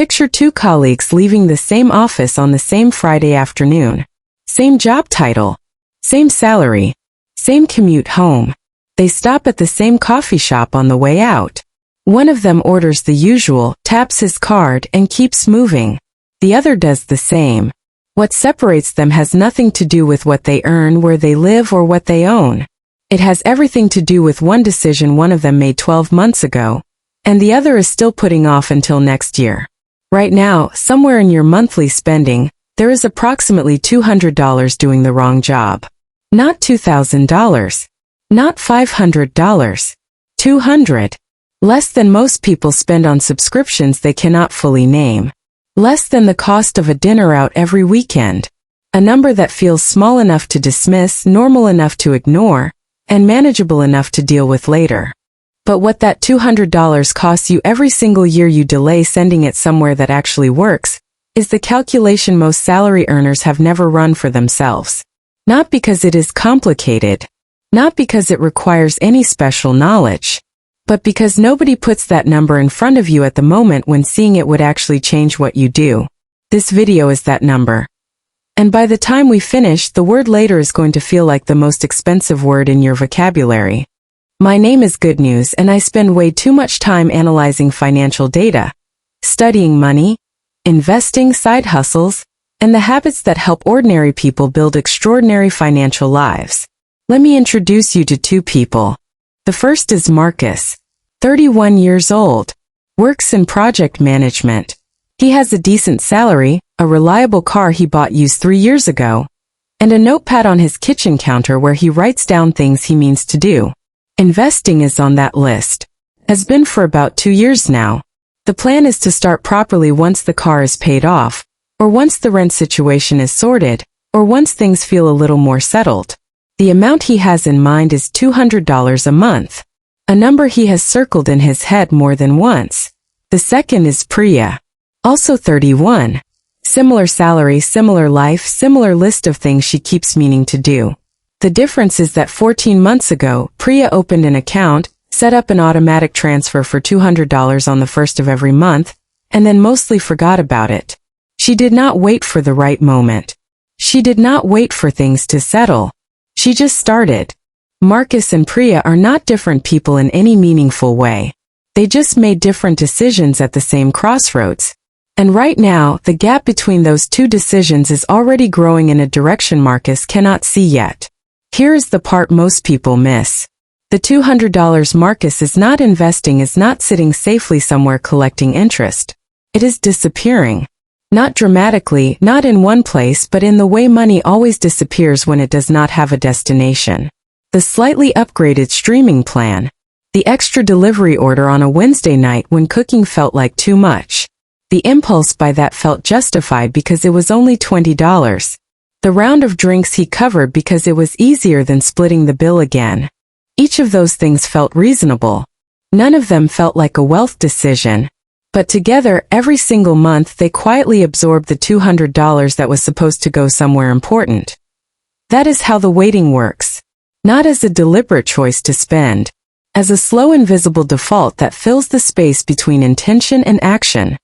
Picture two colleagues leaving the same office on the same Friday afternoon. Same job title. Same salary. Same commute home. They stop at the same coffee shop on the way out. One of them orders the usual, taps his card, and keeps moving. The other does the same. What separates them has nothing to do with what they earn, where they live, or what they own. It has everything to do with one decision one of them made 12 months ago, and the other is still putting off until next year. Right now, somewhere in your monthly spending, there is approximately $200 doing the wrong job. Not $2,000. Not $500. $200. Less than most people spend on subscriptions they cannot fully name. Less than the cost of a dinner out every weekend. A number that feels small enough to dismiss, normal enough to ignore, and manageable enough to deal with later. But what that $200 costs you every single year you delay sending it somewhere that actually works, is the calculation most salary earners have never run for themselves. Not because it is complicated. Not because it requires any special knowledge. But because nobody puts that number in front of you at the moment when seeing it would actually change what you do. This video is that number. And by the time we finish, the word later is going to feel like the most expensive word in your vocabulary. My name is Goodnews, and I spend way too much time analyzing financial data, studying money, investing, side hustles, and the habits that help ordinary people build extraordinary financial lives. Let me introduce you to two people. The first is Marcus, 31 years old, works in project management. He has a decent salary, a reliable car he bought used 3 years ago, and a notepad on his kitchen counter where he writes down things he means to do. Investing is on that list. Has been for about 2 years now. The plan is to start properly once the car is paid off, or once the rent situation is sorted, or once things feel a little more settled. The amount he has in mind is $200 a month, a number he has circled in his head more than once. The second is Priya, also 31. Similar salary, similar life, similar list of things she keeps meaning to do. The difference is that 14 months ago, Priya opened an account, set up an automatic transfer for $200 on the first of every month, and then mostly forgot about it. She did not wait for the right moment. She did not wait for things to settle. She just started. Marcus and Priya are not different people in any meaningful way. They just made different decisions at the same crossroads. And right now, the gap between those two decisions is already growing in a direction Marcus cannot see yet. Here is the part most people miss. The $200 Marcus is not investing, is not sitting safely somewhere collecting interest. It is disappearing. Not dramatically, not in one place, but in the way money always disappears when it does not have a destination. The slightly upgraded streaming plan. The extra delivery order on a Wednesday night when cooking felt like too much. The impulse buy that felt justified because it was only $20. The round of drinks he covered because it was easier than splitting the bill again. Each of those things felt reasonable. None of them felt like a wealth decision. But together, every single month, they quietly absorbed the $200 that was supposed to go somewhere important. That is how the waiting works. Not as a deliberate choice to spend. As a slow invisible default that fills the space between intention and action.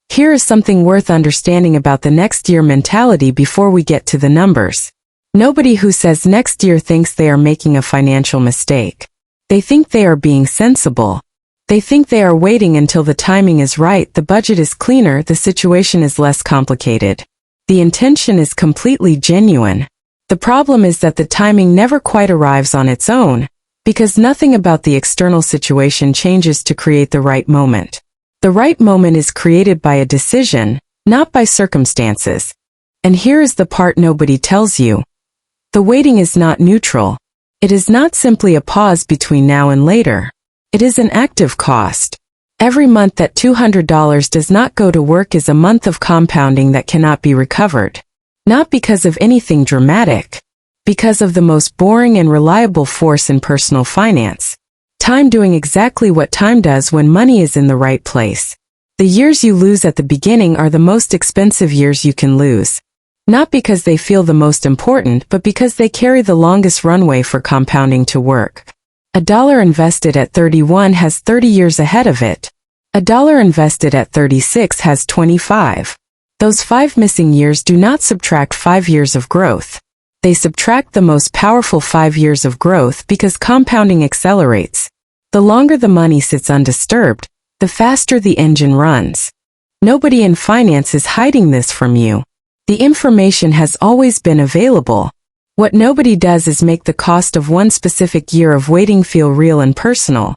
Here is something worth understanding about the next year mentality before we get to the numbers. Nobody who says next year thinks they are making a financial mistake. They think they are being sensible. They think they are waiting until the timing is right, the budget is cleaner, the situation is less complicated. The intention is completely genuine. The problem is that the timing never quite arrives on its own, because nothing about the external situation changes to create the right moment. The right moment is created by a decision, not by circumstances. And here is the part nobody tells you. The waiting is not neutral. It is not simply a pause between now and later. It is an active cost. Every month that $200 does not go to work is a month of compounding that cannot be recovered. Not because of anything dramatic. Because of the most boring and reliable force in personal finance. Time doing exactly what time does when money is in the right place. The years you lose at the beginning are the most expensive years you can lose. Not because they feel the most important, but because they carry the longest runway for compounding to work. $1 invested at 31 has 30 years ahead of it. A dollar invested at 36 has 25. Those 5 missing years do not subtract 5 years of growth. They subtract the most powerful 5 years of growth because compounding accelerates. The longer the money sits undisturbed, the faster the engine runs. Nobody in finance is hiding this from you. The information has always been available. What nobody does is make the cost of one specific year of waiting feel real and personal.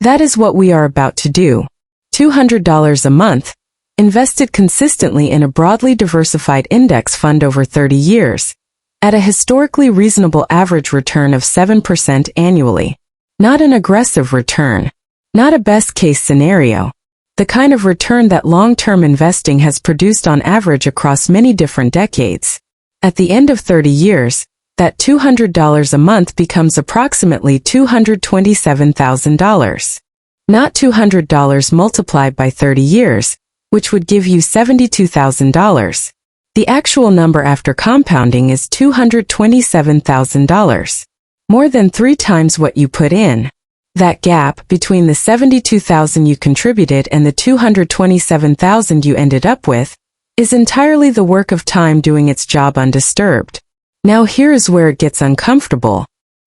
That is what we are about to do. $200 a month, invested consistently in a broadly diversified index fund over 30 years, at a historically reasonable average return of 7% annually. Not an aggressive return. Not a best-case scenario. The kind of return that long-term investing has produced on average across many different decades. At the end of 30 years, that $200 a month becomes approximately $227,000. Not $200 multiplied by 30 years, which would give you $72,000. The actual number after compounding is $227,000. More than 3 times what you put in. That gap between the $72,000 you contributed and the $227,000 you ended up with is entirely the work of time doing its job undisturbed. Now here is where it gets uncomfortable.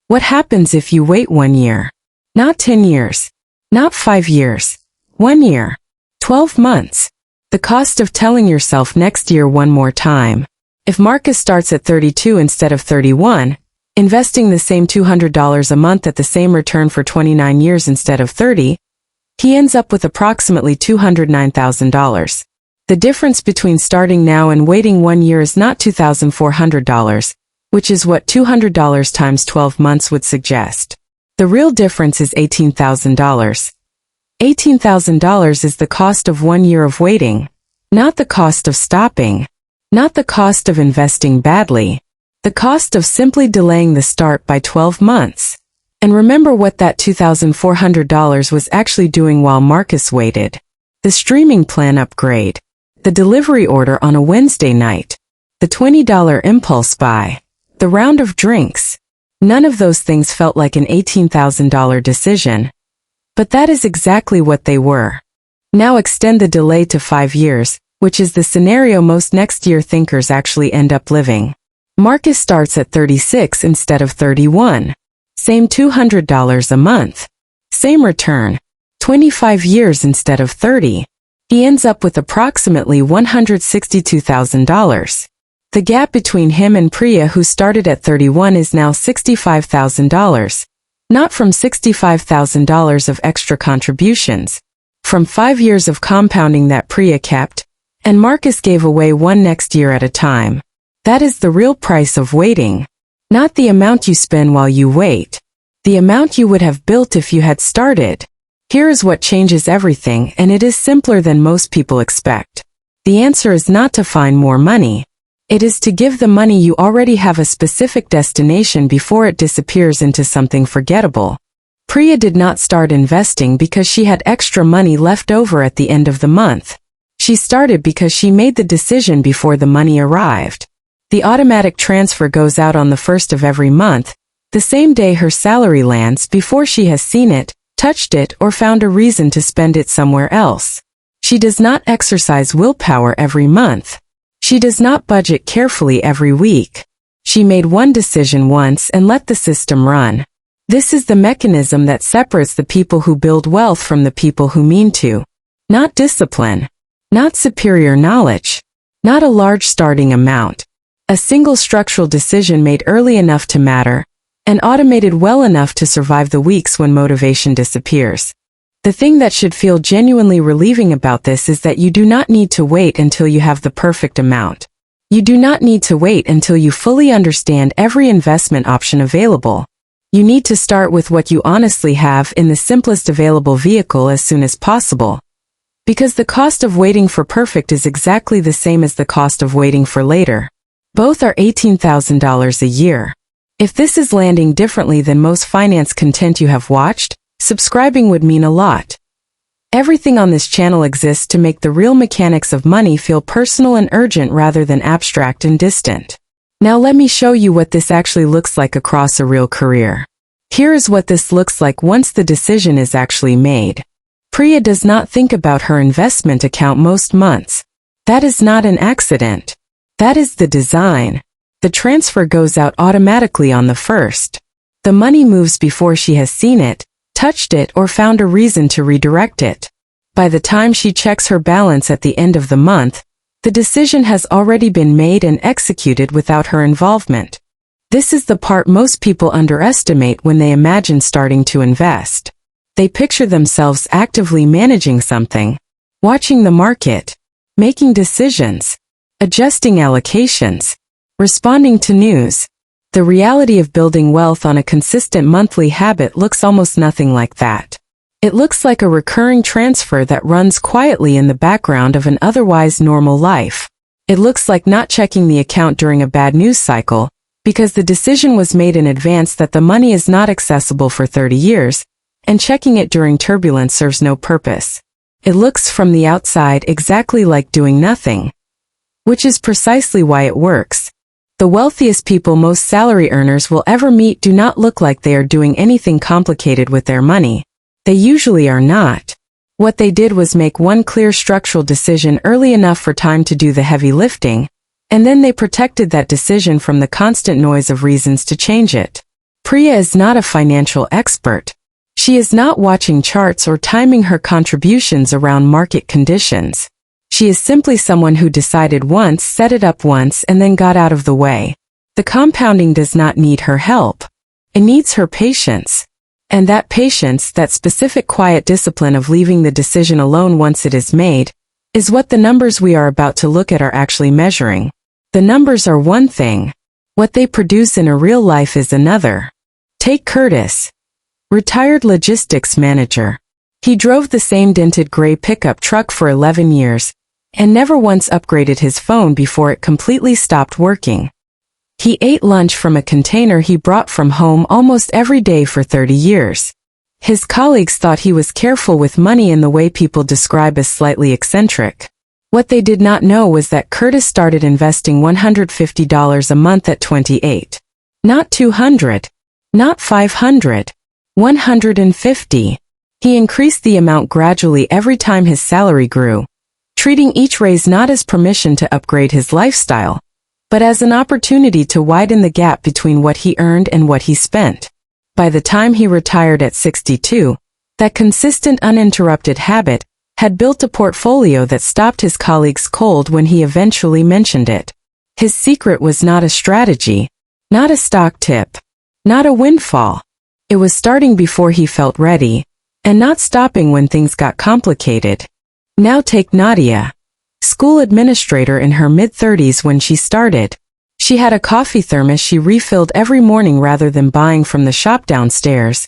What happens if you wait 1 year? Not 10 years. Not 5 years. 1 year. 12 months. The cost of telling yourself next year one more time. If Marcus starts at 32 instead of 31, investing the same $200 a month at the same return for 29 years instead of 30, he ends up with approximately $209,000. The difference between starting now and waiting 1 year is not $2,400, which is what $200 times 12 months would suggest. The real difference is $18,000. $18,000 is the cost of 1 year of waiting, not the cost of stopping, not the cost of investing badly, the cost of simply delaying the start by 12 months. And remember what that $2,400 was actually doing while Marcus waited. The streaming plan upgrade, the delivery order on a Wednesday night, the $20 impulse buy, the round of drinks. None of those things felt like an $18,000 decision. But that is exactly what they were. Now extend the delay to 5 years, which is the scenario most next-year thinkers actually end up living. Marcus starts at 36 instead of 31. Same $200 a month. Same return. 25 years instead of 30. He ends up with approximately $162,000. The gap between him and Priya, who started at 31, is now $65,000. Not from $65,000 of extra contributions. From 5 years of compounding that Priya kept, and Marcus gave away one next year at a time. That is the real price of waiting. Not the amount you spend while you wait. The amount you would have built if you had started. Here is what changes everything, and it is simpler than most people expect. The answer is not to find more money. It is to give the money you already have a specific destination before it disappears into something forgettable. Priya did not start investing because she had extra money left over at the end of the month. She started because she made the decision before the money arrived. The automatic transfer goes out on the 1st of every month, the same day her salary lands, before she has seen it, touched it, or found a reason to spend it somewhere else. She does not exercise willpower every month. She does not budget carefully every week. She made one decision once and let the system run. This is the mechanism that separates the people who build wealth from the people who mean to. Not discipline. Not superior knowledge. Not a large starting amount. A single structural decision made early enough to matter, and automated well enough to survive the weeks when motivation disappears. The thing that should feel genuinely relieving about this is that you do not need to wait until you have the perfect amount. You do not need to wait until you fully understand every investment option available. You need to start with what you honestly have in the simplest available vehicle as soon as possible. Because the cost of waiting for perfect is exactly the same as the cost of waiting for later. Both are $18,000 a year. If this is landing differently than most finance content you have watched, subscribing would mean a lot. Everything on this channel exists to make the real mechanics of money feel personal and urgent rather than abstract and distant. Now let me show you what this actually looks like across a real career. Here is what this looks like once the decision is actually made. Priya does not think about her investment account most months. That is not an accident. That is the design. The transfer goes out automatically on the first. The money moves before she has seen it, touched it, or found a reason to redirect it. By the time she checks her balance at the end of the month, the decision has already been made and executed without her involvement. This is the part most people underestimate when they imagine starting to invest. They picture themselves actively managing something, watching the market, making decisions, adjusting allocations, responding to news. The reality of building wealth on a consistent monthly habit looks almost nothing like that. It looks like a recurring transfer that runs quietly in the background of an otherwise normal life. It looks like not checking the account during a bad news cycle, because the decision was made in advance that the money is not accessible for 30 years, and checking it during turbulence serves no purpose. It looks from the outside exactly like doing nothing, which is precisely why it works. The wealthiest people most salary earners will ever meet do not look like they are doing anything complicated with their money. They usually are not. What they did was make one clear structural decision early enough for time to do the heavy lifting, and then they protected that decision from the constant noise of reasons to change it. Priya is not a financial expert. She is not watching charts or timing her contributions around market conditions. She is simply someone who decided once, set it up once, and then got out of the way. The compounding does not need her help. It needs her patience. And that patience, that specific quiet discipline of leaving the decision alone once it is made, is what the numbers we are about to look at are actually measuring. The numbers are one thing. What they produce in a real life is another. Take Curtis. Retired logistics manager. He drove the same dented gray pickup truck for 11 years, and never once upgraded his phone before it completely stopped working. He ate lunch from a container he brought from home almost every day for 30 years. His colleagues thought he was careful with money in the way people describe as slightly eccentric. What they did not know was that Curtis started investing $150 a month at 28. Not 200. Not 500. 150. He increased the amount gradually every time his salary grew, treating each raise not as permission to upgrade his lifestyle, but as an opportunity to widen the gap between what he earned and what he spent. By the time he retired at 62, that consistent uninterrupted habit had built a portfolio that stopped his colleagues cold when he eventually mentioned it. His secret was not a strategy, not a stock tip, not a windfall. It was starting before he felt ready, and not stopping when things got complicated. Now take Nadia. School administrator in her mid-30s when she started. She had a coffee thermos she refilled every morning rather than buying from the shop downstairs,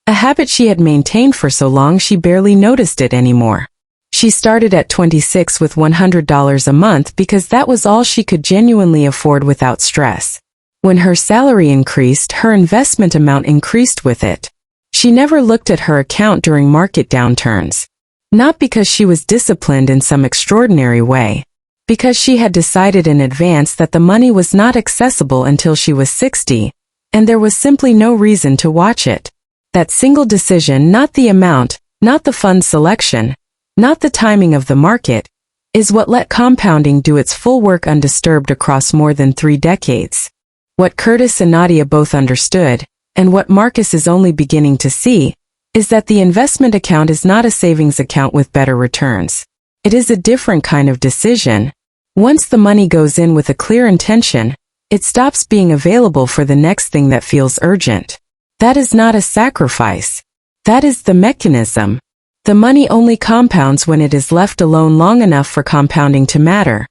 a habit she had maintained for so long she barely noticed it anymore. She started at 26 with $100 a month because that was all she could genuinely afford without stress. When her salary increased, her investment amount increased with it. She never looked at her account during market downturns. Not because she was disciplined in some extraordinary way, because she had decided in advance that the money was not accessible until she was 60, and there was simply no reason to watch it. That single decision, not the amount, not the fund selection, not the timing of the market, is what let compounding do its full work undisturbed across more than 3 decades. What Curtis and Nadia both understood, and what Marcus is only beginning to see, is that the investment account is not a savings account with better returns. It is a different kind of decision. Once the money goes in with a clear intention, it stops being available for the next thing that feels urgent. That is not a sacrifice. That is the mechanism. The money only compounds when it is left alone long enough for compounding to matter.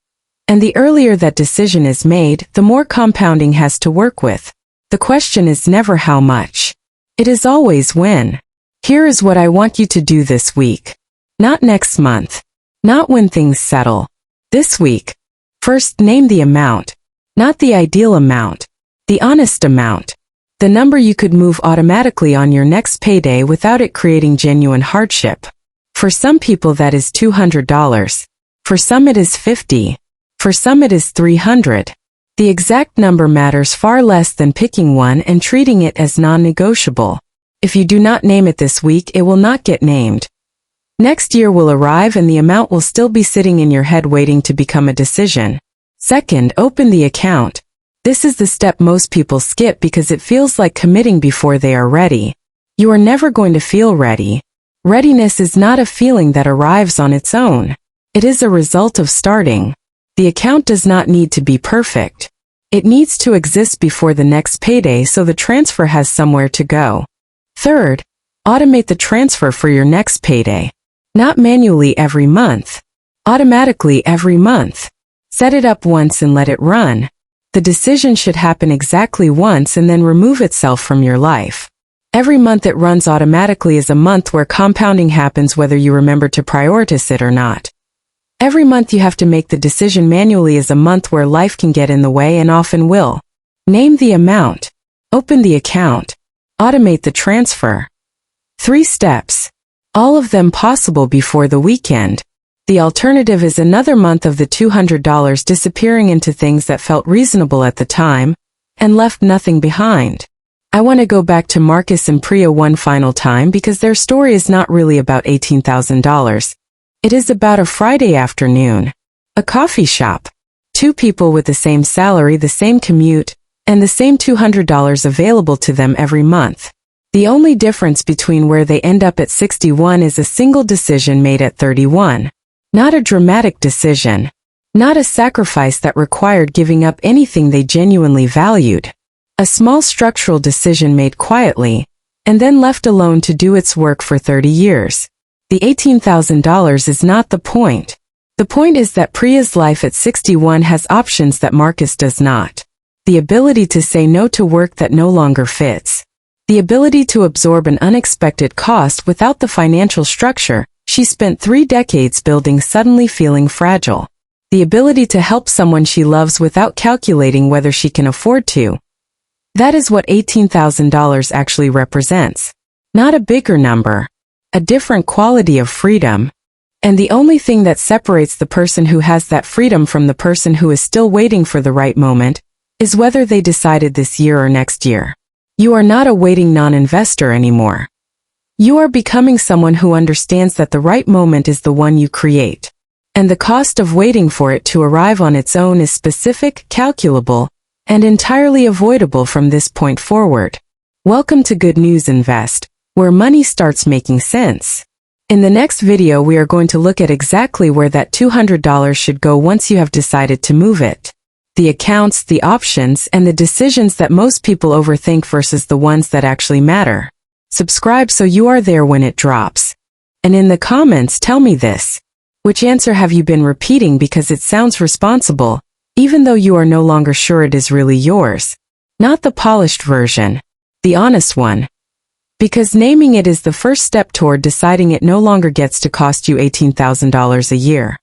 And the earlier that decision is made, the more compounding has to work with. The question is never how much. It is always when. Here is what I want you to do this week. Not next month. Not when things settle. This week. First, name the amount. Not the ideal amount. The honest amount. The number you could move automatically on your next payday without it creating genuine hardship. For some people that is $200. For some it is $50. For some it is $300. The exact number matters far less than picking one and treating it as non-negotiable. If you do not name it this week, it will not get named. Next year will arrive and the amount will still be sitting in your head waiting to become a decision. Second, open the account. This is the step most people skip because it feels like committing before they are ready. You are never going to feel ready. Readiness is not a feeling that arrives on its own. It is a result of starting. The account does not need to be perfect. It needs to exist before the next payday so the transfer has somewhere to go. Third, automate the transfer for your next payday. Not manually every month. Automatically every month. Set it up once and let it run. The decision should happen exactly once and then remove itself from your life. Every month it runs automatically is a month where compounding happens whether you remember to prioritize it or not. Every month you have to make the decision manually is a month where life can get in the way and often will. Name the amount. Open the account. Automate the transfer. 3 steps. All of them possible before the weekend. The alternative is another month of the $200 disappearing into things that felt reasonable at the time and left nothing behind. I want to go back to Marcus and Priya one final time because their story is not really about $18,000. It is about a Friday afternoon. A coffee shop. 2 people with the same salary, the same commute, and the same $200 available to them every month. The only difference between where they end up at 61 is a single decision made at 31. Not a dramatic decision. Not a sacrifice that required giving up anything they genuinely valued. A small structural decision made quietly, and then left alone to do its work for 30 years. The $18,000 is not the point. The point is that Priya's life at 61 has options that Marcus does not. The ability to say no to work that no longer fits. The ability to absorb an unexpected cost without the financial structure she spent 3 decades building suddenly feeling fragile. The ability to help someone she loves without calculating whether she can afford to. That is what $18,000 actually represents. Not a bigger number. A different quality of freedom. And the only thing that separates the person who has that freedom from the person who is still waiting for the right moment is whether they decided this year or next year. You are not a waiting non-investor anymore. You are becoming someone who understands that the right moment is the one you create. And the cost of waiting for it to arrive on its own is specific, calculable, and entirely avoidable from this point forward. Welcome to Good News Invest, where money starts making sense. In the next video we are going to look at exactly where that $200 should go once you have decided to move it. The accounts, the options, and the decisions that most people overthink versus the ones that actually matter. Subscribe so you are there when it drops. And in the comments tell me this. Which answer have you been repeating because it sounds responsible, even though you are no longer sure it is really yours? Not the polished version. The honest one. Because naming it is the first step toward deciding it no longer gets to cost you $18,000 a year.